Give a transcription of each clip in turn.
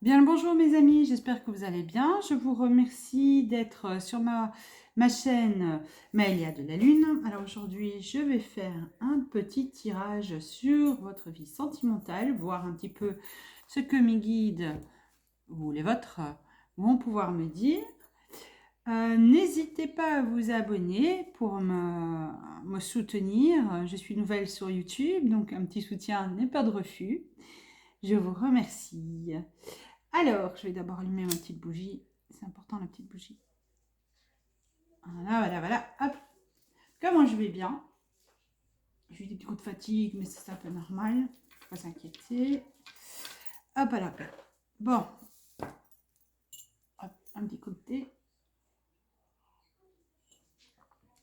Bien le bonjour mes amis, j'espère que vous allez bien. Je vous remercie d'être sur ma chaîne Maëlia de la Lune. Alors aujourd'hui, je vais faire un petit tirage sur votre vie sentimentale, voir un petit peu ce que mes guides ou les vôtres vont pouvoir me dire. N'hésitez pas à vous abonner pour me soutenir. Je suis nouvelle sur YouTube, donc un petit soutien n'est pas de refus. Je vous remercie. Alors, je vais d'abord allumer ma petite bougie. C'est important la petite bougie. Voilà. Hop. Comment je vais bien. J'ai eu des petits coups de fatigue, mais c'est un peu normal. Faut pas s'inquiéter. Hop là. Bon. Hop, un petit coup de thé.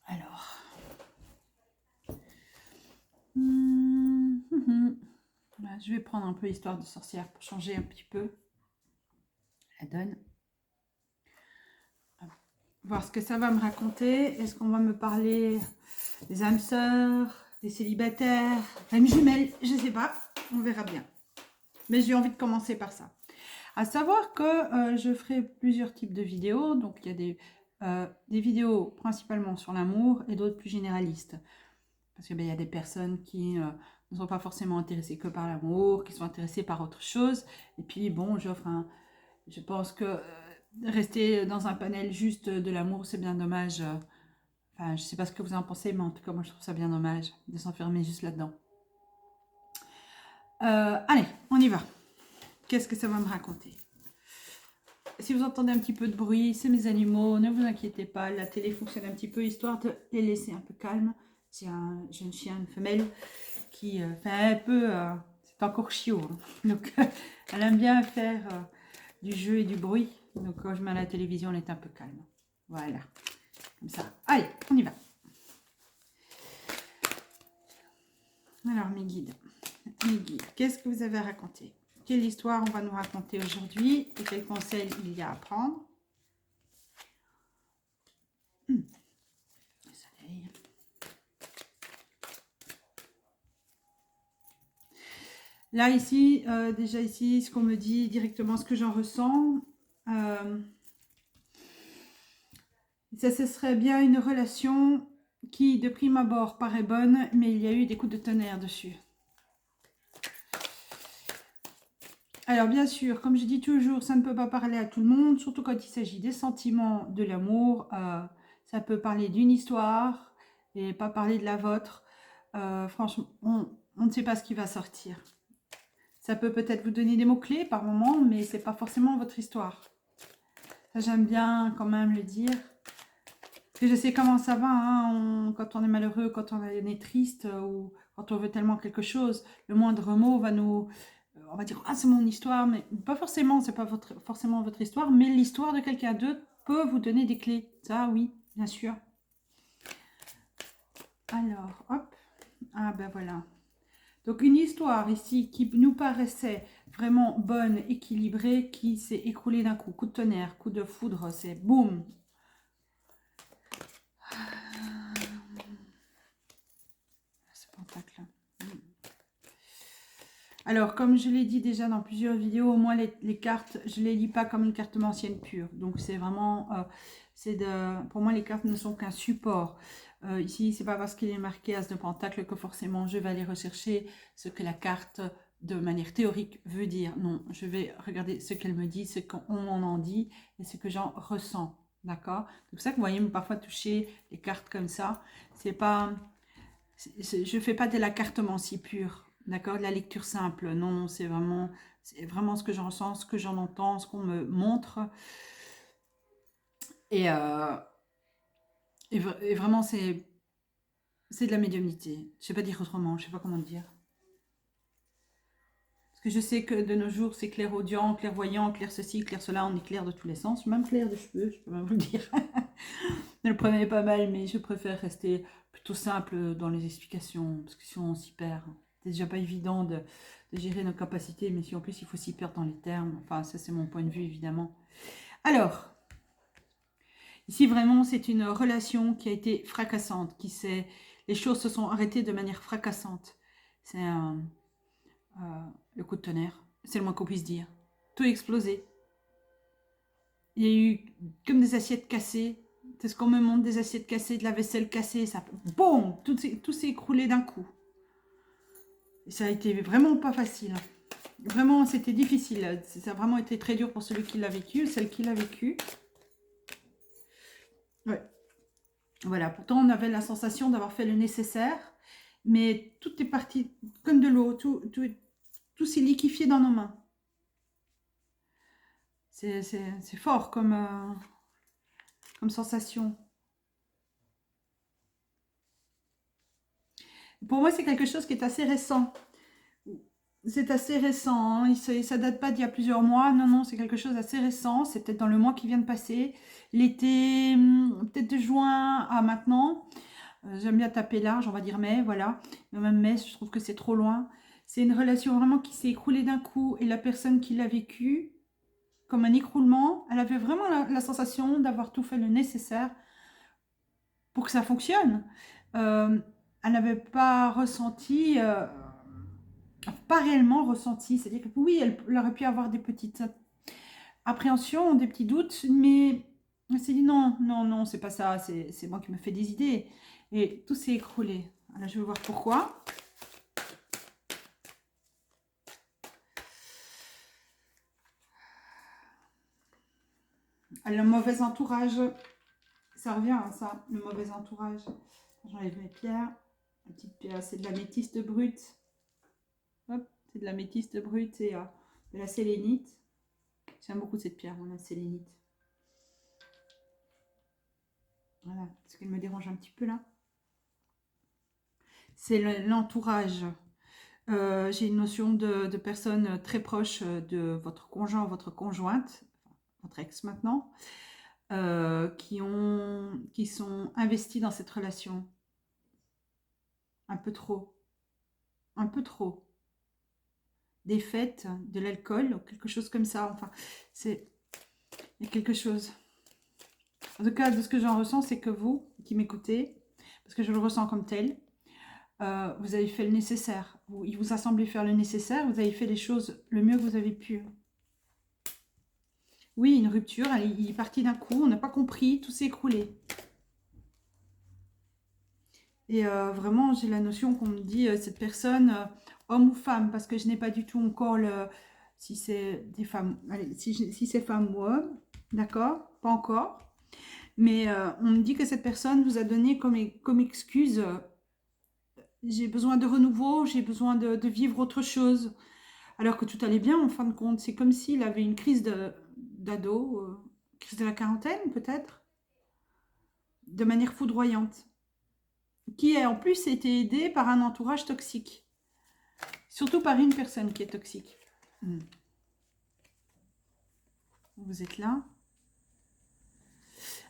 Alors. Voilà, je vais prendre un peu Histoire de sorcière pour changer un petit peu la donne. Hop. Voir ce que ça va me raconter. Est-ce qu'on va me parler des âmes sœurs, des célibataires, âmes jumelles, je sais pas, on verra bien. Mais j'ai envie de commencer par ça. À savoir que je ferai plusieurs types de vidéos, donc il y a des vidéos principalement sur l'amour et d'autres plus généralistes. Parce qu'il y a des personnes qui ne sont pas forcément intéressées que par l'amour, qui sont intéressées par autre chose. Et puis bon, je pense que rester dans un panel juste de l'amour, c'est bien dommage. Enfin, je sais pas ce que vous en pensez, mais en tout cas, moi, je trouve ça bien dommage de s'enfermer juste là-dedans. Allez, on y va. Qu'est-ce que ça va me raconter? Si vous entendez un petit peu de bruit, c'est mes animaux, ne vous inquiétez pas, la télé fonctionne un petit peu, histoire de les laisser un peu calmes. J'ai un jeune chien, une femelle, qui fait un peu... c'est encore chiot, hein. Donc elle aime bien faire du jeu et du bruit. Donc quand je mets la télévision, elle est un peu calme. Voilà, comme ça. Allez, on y va. Alors mes guides, qu'est-ce que vous avez à raconter? Quelle histoire on va nous raconter aujourd'hui et quels conseils il y a à prendre? Le soleil. Là, ici, déjà ici, ce qu'on me dit directement, ce que j'en ressens, ça, ce serait bien une relation qui, de prime abord, paraît bonne, mais il y a eu des coups de tonnerre dessus. Alors, bien sûr, comme je dis toujours, ça ne peut pas parler à tout le monde, surtout quand il s'agit des sentiments, de l'amour. Ça peut parler d'une histoire et pas parler de la vôtre. Franchement, on ne sait pas ce qui va sortir. Ça peut peut-être vous donner des mots-clés par moment, mais c'est pas forcément votre histoire. Ça, j'aime bien quand même le dire. Parce que je sais comment ça va, hein, quand on est malheureux, quand on est triste ou quand on veut tellement quelque chose, le moindre mot va nous... On va dire, ah, c'est mon histoire, mais pas forcément, c'est pas forcément votre histoire, mais l'histoire de quelqu'un d'autre peut vous donner des clés. Ça, oui, bien sûr. Alors, hop. Ah, ben voilà. Donc, une histoire ici qui nous paraissait vraiment bonne, équilibrée, qui s'est écroulée d'un coup. Coup de tonnerre, coup de foudre, c'est boum. Ce pentacle. Alors, comme je l'ai dit déjà dans plusieurs vidéos, moi, les cartes, je ne les lis pas comme une carte ancienne pure. Donc, c'est vraiment... pour moi, les cartes ne sont qu'un support. Ici, c'est pas parce qu'il est marqué As de Pentacle que forcément, je vais aller rechercher ce que la carte, de manière théorique, veut dire. Non, je vais regarder ce qu'elle me dit, ce qu'on en dit et ce que j'en ressens. D'accord? C'est pour ça que vous voyez, parfois toucher les cartes comme ça, c'est pas... Je ne fais pas de la cartomancie pure, d'accord, de la lecture simple. Non, c'est vraiment ce que j'en ressens, ce que j'en entends, ce qu'on me montre. Et, et vraiment, c'est de la médiumnité. Je ne sais pas dire autrement, je ne sais pas comment le dire. Parce que je sais que de nos jours, c'est clairaudient, clairvoyant, clair ceci, clair cela, on est clair de tous les sens, même clair de cheveux, je peux même vous le dire. Ne le prenez pas mal, mais je préfère rester plutôt simple dans les explications, parce que sinon on s'y perd. C'est déjà pas évident de gérer nos capacités, mais si en plus il faut s'y perdre dans les termes, enfin ça c'est mon point de vue évidemment. Alors, ici vraiment c'est une relation qui a été fracassante, les choses se sont arrêtées de manière fracassante. C'est le coup de tonnerre, c'est le moins qu'on puisse dire. tout explosé. Il y a eu comme des assiettes cassées. C'est ce qu'on me montre, des assiettes cassées, de la vaisselle cassée. Ça, boum, tout s'est écroulé d'un coup. Et ça a été vraiment pas facile. Vraiment, c'était difficile. Ça a vraiment été très dur pour celui qui l'a vécu, celle qui l'a vécu. Ouais. Voilà, pourtant on avait la sensation d'avoir fait le nécessaire, mais tout est parti comme de l'eau, tout s'est liquéfié dans nos mains. C'est fort comme sensation. Pour moi, c'est quelque chose qui est assez récent. C'est assez récent, hein. Ça date pas d'il y a plusieurs mois. Non, non, c'est quelque chose d'assez récent. C'est peut-être dans le mois qui vient de passer. L'été, peut-être de juin à maintenant. J'aime bien taper large, on va dire mai, voilà. Mais même mai, je trouve que c'est trop loin. C'est une relation vraiment qui s'est écroulée d'un coup. Et la personne qui l'a vécu, comme un écroulement, elle avait vraiment la sensation d'avoir tout fait le nécessaire pour que ça fonctionne. Elle n'avait pas ressenti, pas réellement ressenti. C'est-à-dire que oui, elle aurait pu avoir des petites appréhensions, des petits doutes, mais elle s'est dit non, non, non, c'est pas ça, c'est moi qui me fais des idées. Et tout s'est écroulé. Alors je vais voir pourquoi. Alors, le mauvais entourage, ça revient à ça, le mauvais entourage. J'enlève mes pierres. La petite pierre, c'est de la métiste brute. Hop, c'est de la métiste brute et de la sélénite. J'aime beaucoup cette pierre, la sélénite. Voilà, parce qu'elle me dérange un petit peu là. C'est l'entourage. J'ai une notion de personnes très proches de votre conjoint ou votre conjointe, votre ex maintenant, qui sont investis dans cette relation. Un peu trop. Un peu trop. Des fêtes, de l'alcool, ou quelque chose comme ça. Enfin, il y a quelque chose. En tout cas, de ce que j'en ressens, c'est que vous, qui m'écoutez, parce que je le ressens comme tel, vous avez fait le nécessaire. Il vous a semblé faire le nécessaire, vous avez fait les choses le mieux que vous avez pu. Oui, une rupture, il est parti d'un coup, on n'a pas compris, tout s'est écroulé. Et vraiment, j'ai la notion qu'on me dit, cette personne, homme ou femme, parce que je n'ai pas du tout encore si c'est des femmes, allez, si c'est femme ou homme, d'accord, pas encore. Mais on me dit que cette personne vous a donné comme excuse, j'ai besoin de renouveau, j'ai besoin de vivre autre chose. Alors que tout allait bien en fin de compte. C'est comme s'il avait une crise d'ado, crise de la quarantaine peut-être, de manière foudroyante. Qui a en plus été aidé par un entourage toxique. Surtout par une personne qui est toxique. Vous êtes là.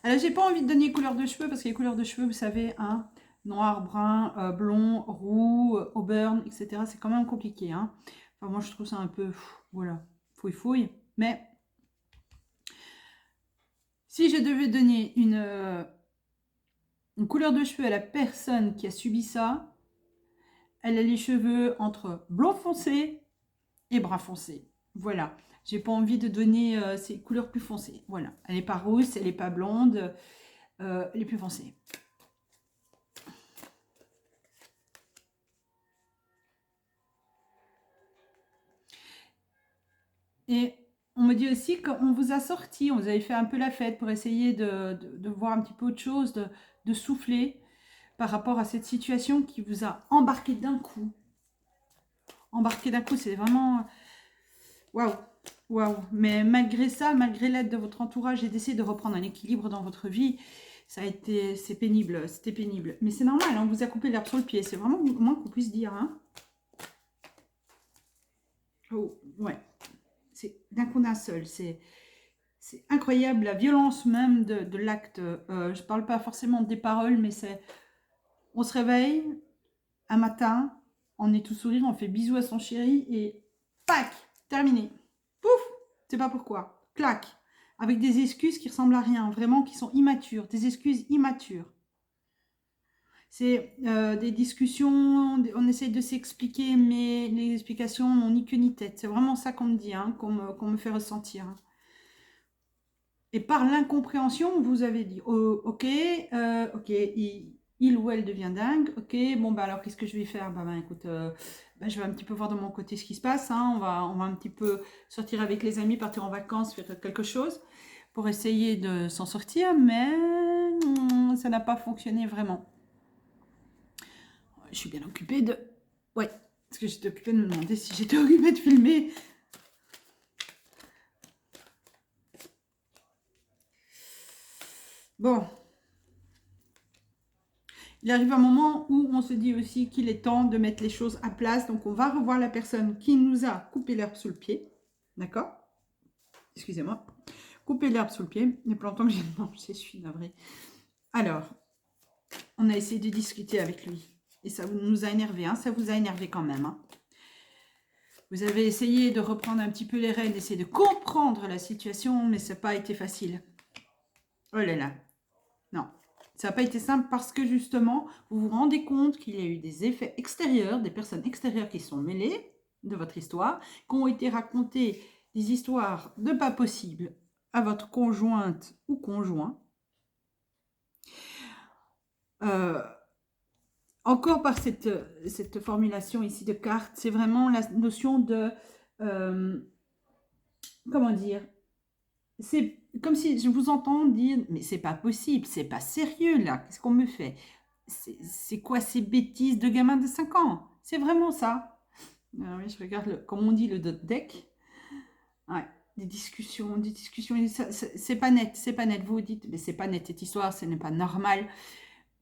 Alors, j'ai pas envie de donner couleur de cheveux, parce que les couleurs de cheveux, vous savez, hein, noir, brun, blond, roux, auburn, etc. C'est quand même compliqué. Hein. Enfin, moi, je trouve ça un peu, voilà, fouille-fouille. Mais si je devais donner une couleur de cheveux à la personne qui a subi ça, elle a les cheveux entre blond foncé et brun foncé. Voilà. J'ai pas envie de donner ces couleurs plus foncées. Voilà. Elle n'est pas rousse, elle n'est pas blonde, elle est plus foncée. Et on me dit aussi qu'on vous a sorti, on vous avait fait un peu la fête pour essayer de voir un petit peu autre chose, de souffler par rapport à cette situation qui vous a embarqué d'un coup. Embarqué d'un coup, c'est vraiment... Waouh, waouh. Mais malgré ça, malgré l'aide de votre entourage et d'essayer de reprendre un équilibre dans votre vie, c'est pénible, c'était pénible. Mais c'est normal, on vous a coupé l'herbe sur le pied, c'est vraiment le moins qu'on puisse dire. Hein. Oh, ouais. C'est d'un coup d'un seul, c'est incroyable, la violence même de l'acte. Je ne parle pas forcément des paroles, mais c'est... On se réveille un matin, on est tout sourire, on fait bisous à son chéri et... Pac, terminé. Pouf, je sais pas pourquoi. Clac. Avec des excuses qui ressemblent à rien, vraiment qui sont immatures, des excuses immatures. C'est des discussions, on essaie de s'expliquer, mais les explications n'ont ni queue ni tête. C'est vraiment ça qu'on me dit, hein, qu'on me fait ressentir. Et par l'incompréhension, vous avez dit, oh, ok, ok, il ou elle devient dingue, ok, bon, bah alors qu'est-ce que je vais faire? Bah, écoute, bah, je vais un petit peu voir de mon côté ce qui se passe, hein, on va un petit peu sortir avec les amis, partir en vacances, faire quelque chose pour essayer de s'en sortir, mais ça n'a pas fonctionné vraiment. Je suis bien occupée de... Ouais, parce que j'étais occupée de me demander si j'étais occupée de filmer. Bon. Il arrive un moment où on se dit aussi qu'il est temps de mettre les choses à place. Donc, on va revoir la personne qui nous a coupé l'herbe sous le pied. D'accord? Excusez-moi. Couper l'herbe sous le pied. Il y a plus longtemps que j'ai mangé, je suis navrée. Alors, on a essayé de discuter avec lui. Et ça nous a énervé, hein? Ça vous a énervé quand même, hein? Vous avez essayé de reprendre un petit peu les rênes, d'essayer de comprendre la situation, mais ça n'a pas été facile. Oh là là. Non. Ça n'a pas été simple parce que justement, vous vous rendez compte qu'il y a eu des effets extérieurs, des personnes extérieures qui sont mêlées de votre histoire, qui ont été racontées des histoires de pas possible à votre conjointe ou conjoint. Encore par cette formulation ici de carte, c'est vraiment la notion de... comment dire? C'est comme si je vous entends dire, mais c'est pas possible, c'est pas sérieux là, qu'est-ce qu'on me fait? C'est quoi ces bêtises de gamin de 5 ans? C'est vraiment ça. Alors oui, je regarde, comme on dit, le deck. Ouais, des discussions, c'est pas net, c'est pas net. Vous vous dites, mais c'est pas net cette histoire, ce n'est pas normal.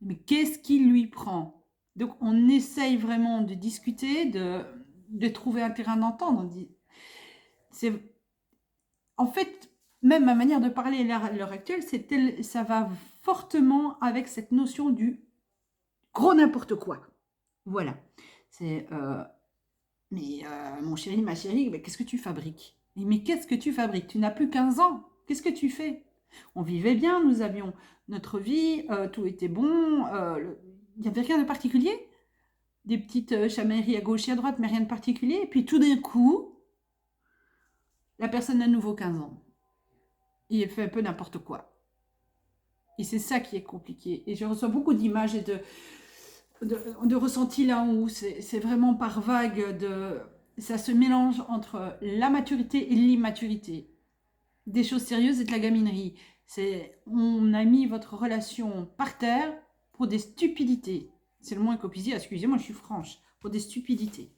Mais qu'est-ce qui lui prend? Donc on essaye vraiment de discuter, de trouver un terrain d'entente. C'est en fait, même ma manière de parler à l'heure actuelle, ça va fortement avec cette notion du gros n'importe quoi. Voilà. C'est mais mon chéri, ma chérie, mais qu'est-ce que tu fabriques? Mais qu'est-ce que tu fabriques? Tu n'as plus 15 ans. Qu'est-ce que tu fais? On vivait bien, nous avions notre vie, tout était bon, il n'y avait rien de particulier. Des petites chamailleries à gauche et à droite, mais rien de particulier. Et puis tout d'un coup, la personne a à nouveau 15 ans. Et elle fait un peu n'importe quoi. Et c'est ça qui est compliqué. Et je reçois beaucoup d'images et de ressentis là où c'est vraiment par vague. Ça se mélange entre la maturité et l'immaturité. Des choses sérieuses et de la gaminerie. On a mis votre relation par terre pour des stupidités. C'est le moins qu'on puisse dire. Excusez-moi, je suis franche. Pour des stupidités.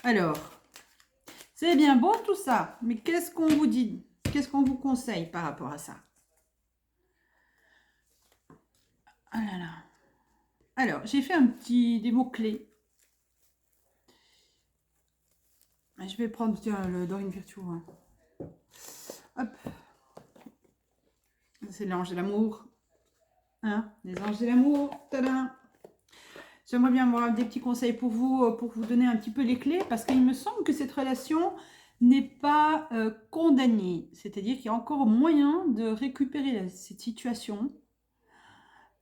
Alors, c'est bien beau tout ça, mais qu'est-ce qu'on vous dit? Qu'est-ce qu'on vous conseille par rapport à ça? Ah là là. Alors, j'ai fait des mots-clés. Je vais prendre le Dorine Virtue. Hein. Hop. C'est l'ange de l'amour. Hein, les anges de l'amour. Tadam. J'aimerais bien avoir des petits conseils pour vous donner un petit peu les clés, parce qu'il me semble que cette relation n'est pas condamnée. C'est-à-dire qu'il y a encore moyen de récupérer cette situation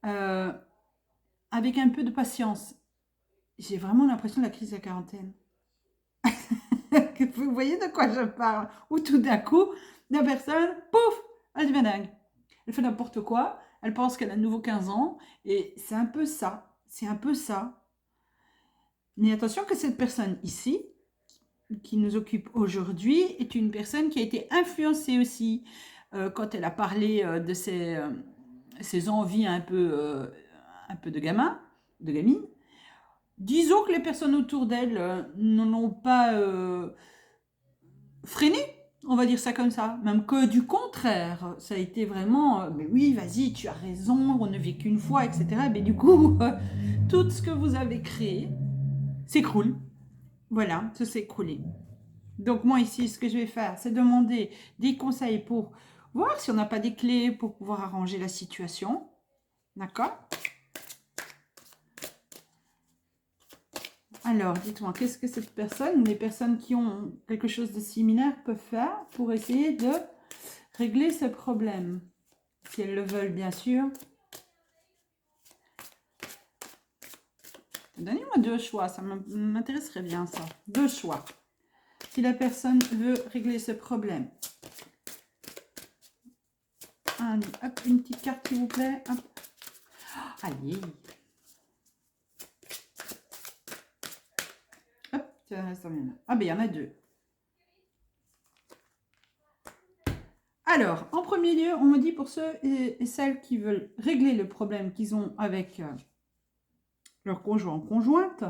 avec un peu de patience. J'ai vraiment l'impression de la crise de la quarantaine. Vous voyez de quoi je parle? Où tout d'un coup, la personne, pouf, elle devient dingue. Elle fait n'importe quoi, elle pense qu'elle a de nouveau 15 ans, et c'est un peu ça. C'est un peu ça. Mais attention que cette personne ici, qui nous occupe aujourd'hui, est une personne qui a été influencée aussi quand elle a parlé de ses envies un peu de gamin, de gamine. Disons que les personnes autour d'elle n'en ont pas freiné, on va dire ça comme ça. Même que du contraire, ça a été vraiment, mais oui, vas-y, tu as raison, on ne vit qu'une fois, etc. Mais du coup, tout ce que vous avez créé s'écroule. Voilà, ça s'est écroulé. Donc moi ici, ce que je vais faire, c'est demander des conseils pour voir si on n'a pas des clés pour pouvoir arranger la situation. D'accord? Alors, dites-moi, qu'est-ce que cette personne, les personnes qui ont quelque chose de similaire peuvent faire pour essayer de régler ce problème, si elles le veulent bien sûr. Donnez-moi 2 choix, ça m'intéresserait bien ça. 2 choix. Si la personne veut régler ce problème. Hop, une petite carte s'il vous plaît. Hop. Oh, allez. Hop, ça reste bien là. Ah ben il y en a 2. Alors, en premier lieu, on me dit pour ceux et celles qui veulent régler le problème qu'ils ont avec leur conjoint ou conjointe,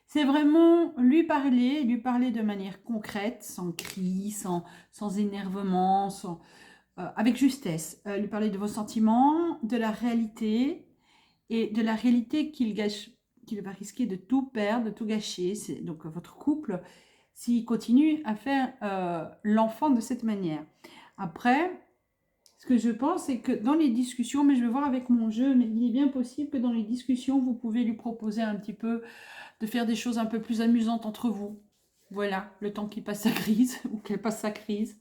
c'est vraiment lui parler de manière concrète, sans cris, sans énervement, avec justesse. Lui parler de vos sentiments, de la réalité et de la réalité qu'il va risquer de tout perdre, de tout gâcher. Donc votre couple, s'il continue à faire l'enfant de cette manière. Après, ce que je pense, c'est que dans les discussions, mais je vais voir avec mon jeu, mais il est bien possible que dans les discussions, vous pouvez lui proposer un petit peu de faire des choses un peu plus amusantes entre vous. Voilà, le temps qu'il passe sa crise ou qu'elle passe sa crise.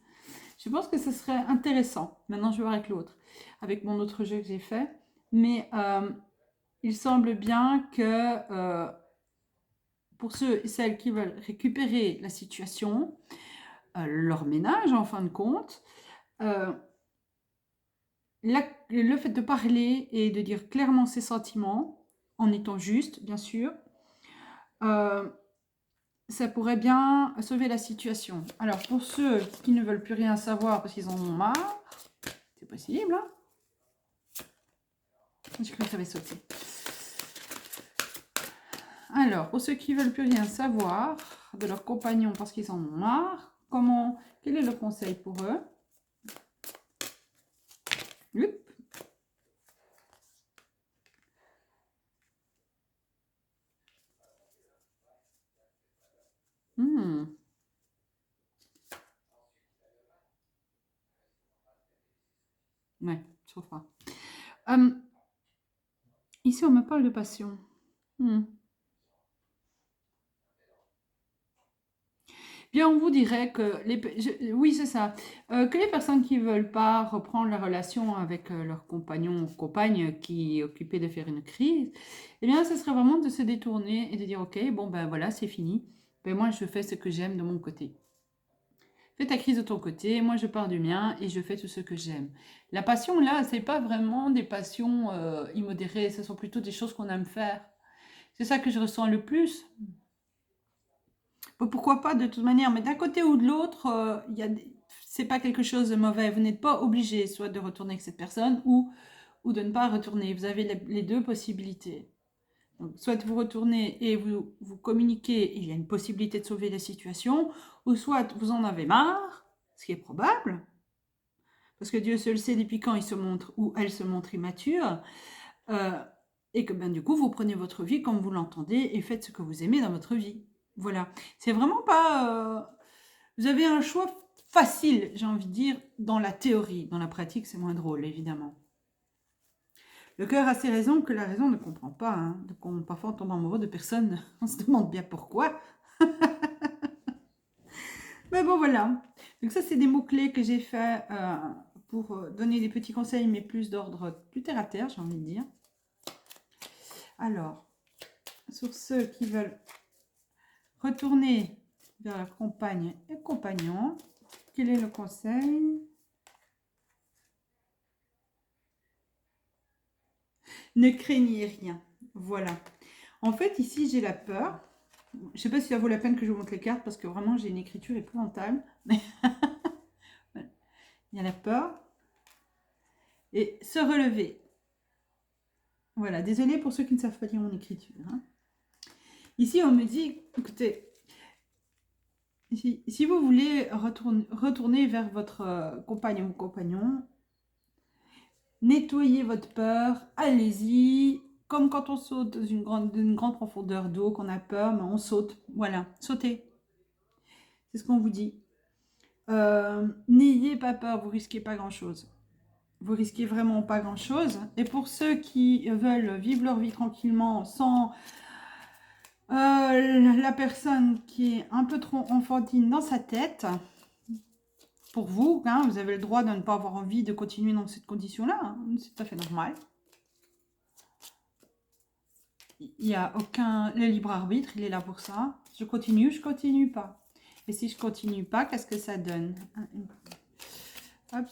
Je pense que ce serait intéressant. Maintenant, je vais voir avec l'autre, avec mon autre jeu que j'ai fait. Mais il semble bien que pour ceux et celles qui veulent récupérer la situation, leur ménage en fin de compte, le fait de parler et de dire clairement ses sentiments, en étant juste, bien sûr, ça pourrait bien sauver la situation. Alors, pour ceux qui ne veulent plus rien savoir parce qu'ils en ont marre, c'est possible, hein? Je crois que ça va sauter. Alors, pour ceux qui ne veulent plus rien savoir de leur compagnon parce qu'ils en ont marre, quel est le conseil pour eux? Oups. Ouais, je trouve pas. Ici, on me parle de passion. Bien, on vous dirait que oui, c'est ça, que les personnes qui veulent pas reprendre la relation avec leur compagnon ou compagne qui est occupé de faire une crise, eh bien, ce serait vraiment de se détourner et de dire, ok, bon ben voilà, c'est fini. Ben moi, je fais ce que j'aime de mon côté. Fais ta crise de ton côté, moi je pars du mien et je fais tout ce que j'aime. La passion, là, c'est pas vraiment des passions immodérées, ce sont plutôt des choses qu'on aime faire. C'est ça que je ressens le plus. Bon, pourquoi pas de toute manière, mais d'un côté ou de l'autre, c'est pas quelque chose de mauvais. Vous n'êtes pas obligé soit de retourner avec cette personne ou de ne pas retourner. Vous avez les 2 possibilités. Donc, soit vous retournez et vous communiquez, et il y a une possibilité de sauver la situation, ou soit vous en avez marre, ce qui est probable, parce que Dieu seul sait depuis quand il se montre ou elle se montre immature, et que ben, du coup vous prenez votre vie comme vous l'entendez et faites ce que vous aimez dans votre vie. Voilà, c'est vraiment pas... vous avez un choix facile, j'ai envie de dire, dans la théorie. Dans la pratique, c'est moins drôle, évidemment. Le cœur a ses raisons que la raison ne comprend pas. Hein. Donc, parfois, on tombe amoureux de personnes, on se demande bien pourquoi. Mais bon, voilà. Donc ça, c'est des mots-clés que j'ai fait pour donner des petits conseils, mais plus d'ordre plus terre à terre, j'ai envie de dire. Alors, sur ceux qui veulent retourner vers leur compagne et compagnon, quel est le conseil? Ne craignez rien. Voilà. En fait, ici, j'ai la peur. Je ne sais pas si ça vaut la peine que je vous montre les cartes parce que vraiment, j'ai une écriture épouvantable. Il y a la peur. Et se relever. Voilà. Désolée pour ceux qui ne savent pas lire mon écriture. Hein. Ici, on me dit, écoutez, si vous voulez retourner vers votre compagne ou compagnon, nettoyez votre peur, allez-y. Comme quand on saute dans une grande profondeur d'eau, qu'on a peur, mais on saute. Voilà, sautez. C'est ce qu'on vous dit. N'ayez pas peur, vous risquez pas grand-chose. Vous risquez vraiment pas grand-chose. Et pour ceux qui veulent vivre leur vie tranquillement sans la personne qui est un peu trop enfantine dans sa tête, pour vous, hein, vous avez le droit de ne pas avoir envie de continuer dans cette condition-là, hein, c'est tout à fait normal. Il n'y a aucun... Le libre arbitre, il est là pour ça. Je continue pas. Et si je continue pas, qu'est-ce que ça donne? Hop.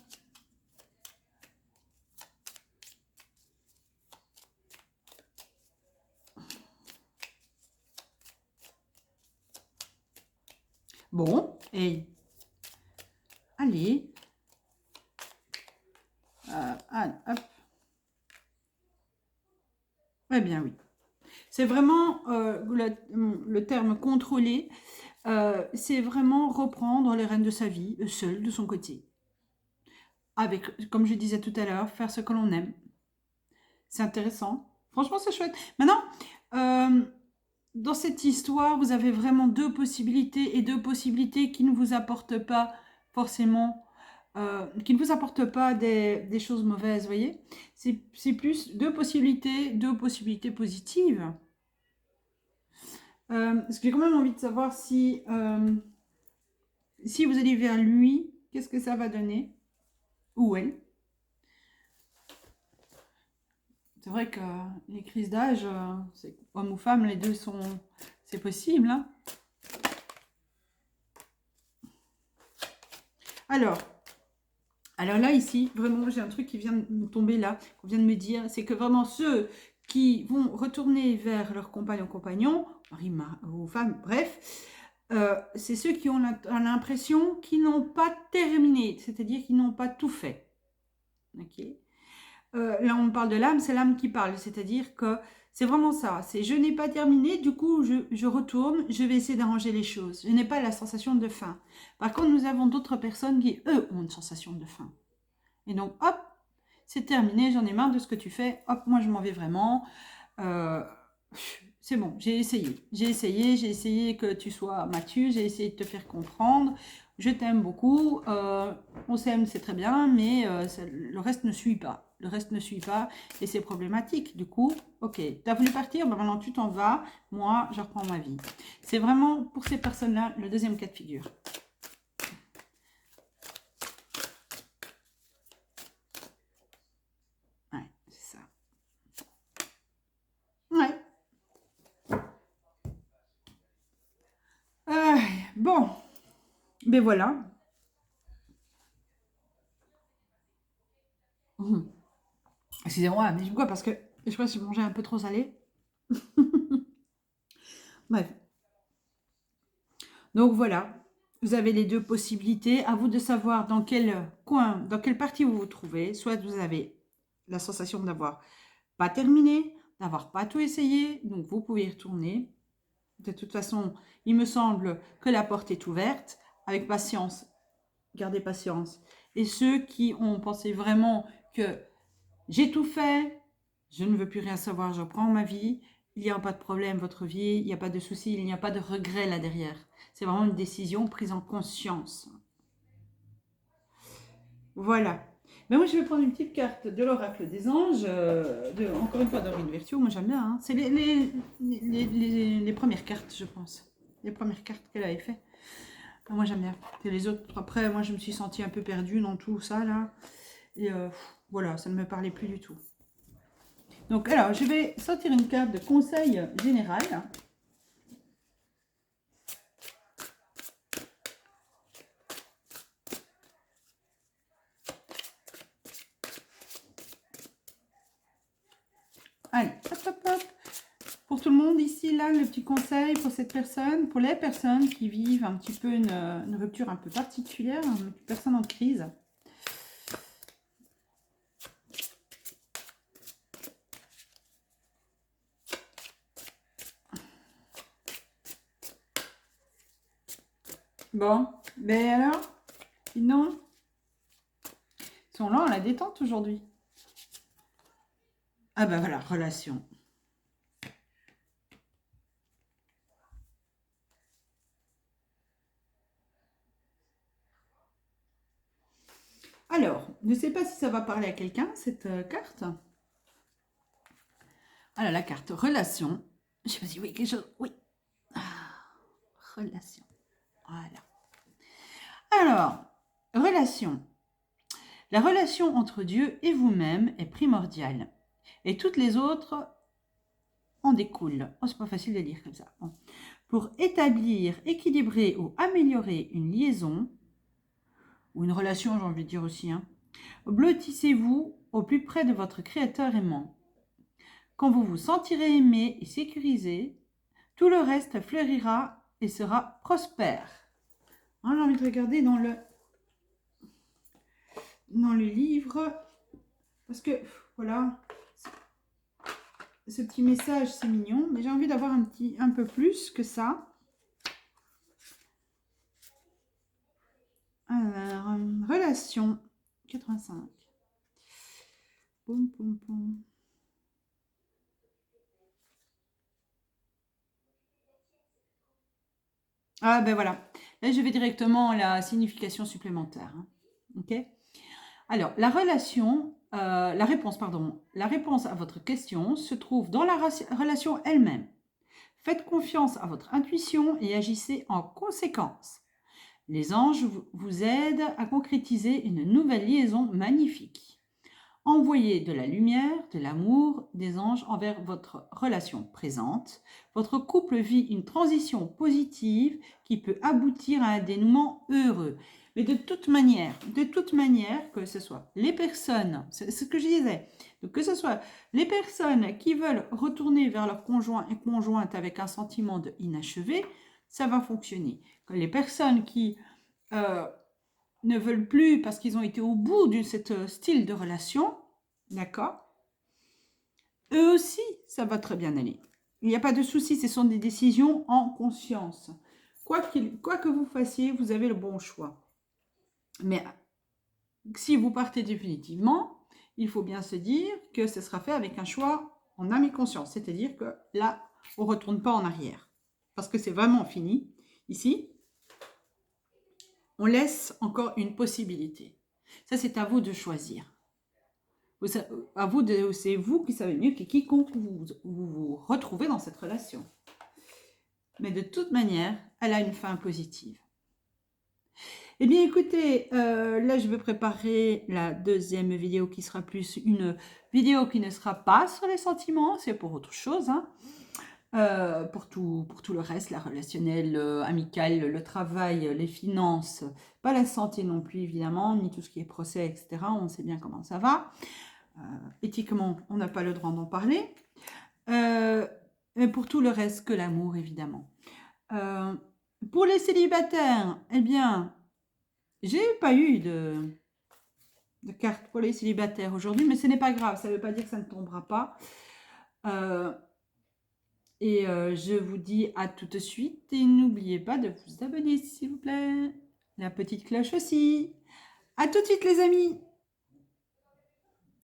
Bon, et allez. Hop. Eh bien oui. C'est vraiment le terme contrôler. C'est vraiment reprendre les rênes de sa vie, seul, de son côté. Avec, comme je disais tout à l'heure, faire ce que l'on aime. C'est intéressant. Franchement, c'est chouette. Maintenant, dans cette histoire, vous avez vraiment deux possibilités, et deux possibilités qui ne vous apportent pas forcément, qui ne vous apportent pas des choses mauvaises, vous voyez. C'est plus deux possibilités positives. Parce que j'ai quand même envie de savoir si vous allez vers lui, qu'est-ce que ça va donner? Ou elle. C'est vrai que les crises d'âge, homme ou femme, les deux sont... C'est possible, hein. Alors là, ici, vraiment, j'ai un truc qui vient de me tomber là, qu'on vient de me dire, c'est que vraiment ceux qui vont retourner vers leur compagnon, mari ou femme, bref, c'est ceux qui ont l'impression qu'ils n'ont pas terminé, c'est-à-dire qu'ils n'ont pas tout fait. Ok. Là, on parle de l'âme, c'est l'âme qui parle, c'est-à-dire que c'est vraiment ça. C'est je n'ai pas terminé, du coup, je retourne, je vais essayer d'arranger les choses. Je n'ai pas la sensation de faim. Par contre, nous avons d'autres personnes qui, eux, ont une sensation de faim. Et donc, hop, c'est terminé, j'en ai marre de ce que tu fais. Hop, moi, je m'en vais vraiment. C'est bon, j'ai essayé que tu sois mature, j'ai essayé de te faire comprendre. Je t'aime beaucoup, on s'aime, c'est très bien, mais le reste ne suit pas. Le reste ne suit pas et c'est problématique. Du coup, ok, tu as voulu partir, ben maintenant tu t'en vas, moi je reprends ma vie. C'est vraiment pour ces personnes-là le deuxième cas de figure. Ouais, c'est ça. Ouais. Bon, ben voilà. Excusez-moi, mais pourquoi? Parce que je crois que j'ai mangé un peu trop salé. Bref. Donc voilà, vous avez les deux possibilités. À vous de savoir dans quel coin, dans quelle partie vous vous trouvez. Soit vous avez la sensation d'avoir pas terminé, d'avoir pas tout essayé, donc vous pouvez y retourner. De toute façon, il me semble que la porte est ouverte. Avec patience, gardez patience. Et ceux qui ont pensé vraiment que j'ai tout fait, je ne veux plus rien savoir, je reprends ma vie, il n'y a pas de problème, votre vie, il n'y a pas de souci, il n'y a pas de regret là derrière. C'est vraiment une décision prise en conscience. Voilà. Ben moi, je vais prendre une petite carte de l'oracle des anges, encore une fois d'Aurine Virtue, moi j'aime bien. Hein. C'est les premières cartes, je pense. Les premières cartes qu'elle avait fait. Moi j'aime bien. Et les autres, après, moi je me suis sentie un peu perdue dans tout ça là. Et voilà, ça ne me parlait plus du tout. Donc, alors, je vais sortir une carte de conseil général. Allez, hop, hop, hop. Pour tout le monde ici, là, le petit conseil pour cette personne, pour les personnes qui vivent un petit peu une rupture un peu particulière, une personne en crise. Bon, ben alors, sinon, ils sont là, on la détente aujourd'hui. Ah ben voilà, relation. Alors, je ne sais pas si ça va parler à quelqu'un, cette carte. Alors, la carte relation. Je ne sais pas si oui, quelque chose. Oui. Ah, relation. Voilà. Alors, relation. La relation entre Dieu et vous-même est primordiale. Et toutes les autres en découlent. Oh, c'est pas facile de lire comme ça. Bon. Pour établir, équilibrer ou améliorer une liaison, ou une relation, j'ai envie de dire aussi, blottissez-vous au plus près de votre Créateur aimant. Quand vous vous sentirez aimé et sécurisé, tout le reste fleurira et sera prospère. J'ai envie de regarder dans le livre, parce que, voilà, ce petit message, c'est mignon, mais j'ai envie d'avoir un peu plus que ça. Alors, relation, 85. Poum, poum, poum. Ah ben voilà, là je vais directement à la signification supplémentaire. Ok. Alors, la réponse à votre question se trouve dans la relation elle-même. Faites confiance à votre intuition et agissez en conséquence. Les anges vous aident à concrétiser une nouvelle liaison magnifique. Envoyez de la lumière, de l'amour des anges envers votre relation présente. Votre couple vit une transition positive qui peut aboutir à un dénouement heureux. Mais de toute manière, que ce soit les personnes, c'est ce que je disais, donc que ce soit les personnes qui veulent retourner vers leur conjoint et conjointe avec un sentiment de inachevé, ça va fonctionner. Les personnes qui ne veulent plus parce qu'ils ont été au bout de ce style de relation, d'accord, eux aussi, ça va très bien aller. Il n'y a pas de souci, ce sont des décisions en conscience. Quoi que vous fassiez, vous avez le bon choix. Mais si vous partez définitivement, il faut bien se dire que ce sera fait avec un choix en âme et conscience. C'est-à-dire que là, on ne retourne pas en arrière. Parce que c'est vraiment fini. Ici, on laisse encore une possibilité. Ça, c'est à vous de choisir. C'est vous qui savez mieux que quiconque vous retrouvez dans cette relation. Mais de toute manière, elle a une fin positive. Eh bien, écoutez, là, je vais préparer la deuxième vidéo qui sera plus une vidéo qui ne sera pas sur les sentiments, c'est pour autre chose. Pour tout le reste, la relationnelle, amicale, le travail, les finances, pas la santé non plus, évidemment, ni tout ce qui est procès, etc. On sait bien comment ça va. Éthiquement, on n'a pas le droit d'en parler. Mais pour tout le reste, que l'amour, évidemment. Pour les célibataires, eh bien, j'ai pas eu de carte pour les célibataires aujourd'hui, mais ce n'est pas grave, ça ne veut pas dire que ça ne tombera pas. Je vous dis à tout de suite et n'oubliez pas de vous abonner, s'il vous plaît. La petite cloche aussi. À tout de suite, les amis.